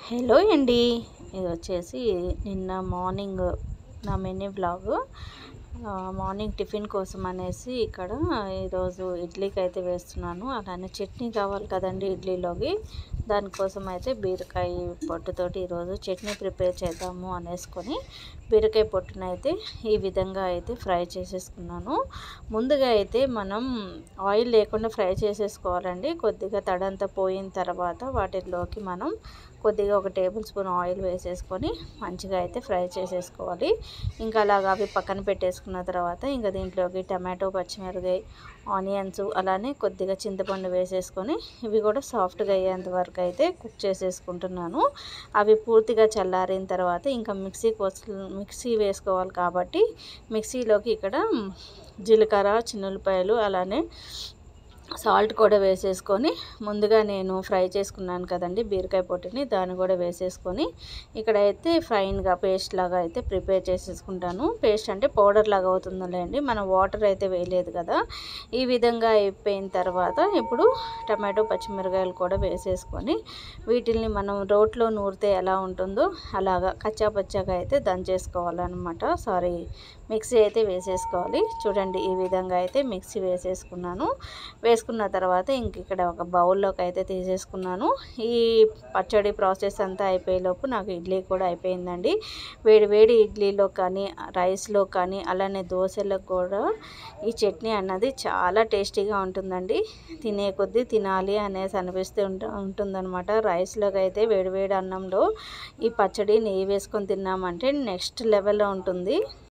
Hello అండి. ఇది వచ్చేసి నిన్న మార్నింగ్ నా మినీ వ్లాగ్. మార్నింగ్ టిఫిన్ కోసం అనేసి ఇక్కడ ఈరోజు ఇడ్లీకి అయితే వేస్తున్నాను. అలానే చట్నీ కావాలి కదండి ఇడ్లీలోకి. దానికోసం అయితే బీరకాయ పొట్టుతోటి ఈరోజు చట్నీ ప్రిపేర్ చేద్దాము అనేసుకొని బీరకాయ పొట్టునైతే ఈ విధంగా అయితే ఫ్రై చేసేసుకున్నాను. ముందుగా అయితే మనం ఆయిల్ లేకుండా ఫ్రై చేసేసుకోవాలండి. కొద్దిగా తడంతా పోయిన తర్వాత వాటిలోకి మనం కొద్దిగా 1 టేబుల్ స్పూన్ ఆయిల్ వేసేసుకొని మంచిగా అయితే ఫ్రై చేసేసుకోవాలి. ఇంకా అలాగా అవి పక్కన పెట్టేసుకున్న తర్వాత ఇంకా దీంట్లోకి టమాటో, పచ్చిమిరపకాయ, ఆనియన్స్ అలానే కొద్దిగా చింతపండు వేసేసుకొని ఇవి కూడా సాఫ్ట్గా అయ్యేంత వరకు అయితే కుక్ చేసేసుకుంటున్నాను. అవి పూర్తిగా చల్లారిన తర్వాత ఇంకా మిక్సీ వేసుకోవాలి కాబట్టి మిక్సీలోకి ఇక్కడ జీలకర్ర, చిన్నులపాయలు అలానే సాల్ట్ కూడా వేసేసుకొని ముందుగా నేను ఫ్రై చేసుకున్నాను కదండి బీరకాయ పొట్టుని, దాన్ని కూడా వేసేసుకొని ఇక్కడైతే ఫైన్గా పేస్ట్ లాగా అయితే ప్రిపేర్ చేసేసుకుంటాను. పేస్ట్ అంటే పౌడర్ లాగా అవుతుందిలేండి, మనం వాటర్ అయితే వేయలేదు కదా. ఈ విధంగా అయిపోయిన తర్వాత ఇప్పుడు టమాటో, పచ్చిమిరకాయలు కూడా వేసేసుకొని వీటిల్ని మనం రోట్లో నూరితే ఎలా ఉంటుందో అలాగా కచ్చాపచ్చాగా అయితే దంచేసుకోవాలన్నమాట. మిక్సీ అయితే వేసేసుకోవాలి. చూడండి ఈ విధంగా అయితే మిక్సీ వేసేసుకున్నాను. వేసుకున్న తర్వాత ఇంక ఇక్కడ ఒక బౌల్లోకి అయితే తీసేసుకున్నాను. ఈ పచ్చడి ప్రాసెస్ అంతా అయిపోయేలోపు నాకు ఇడ్లీ కూడా అయిపోయిందండి. వేడి వేడి ఇడ్లీలో కానీ, రైస్లో కానీ, అలానే దోశలకు కూడా ఈ చట్నీ అన్నది చాలా టేస్టీగా ఉంటుందండి. తినే కొద్దీ తినాలి అనేసి అనిపిస్తూ ఉంటుందన్నమాట. రైస్లోకి అయితే వేడి వేడి అన్నంలో ఈ పచ్చడి నెయ్యి వేసుకొని తిన్నామంటే నెక్స్ట్ లెవెల్లో ఉంటుంది.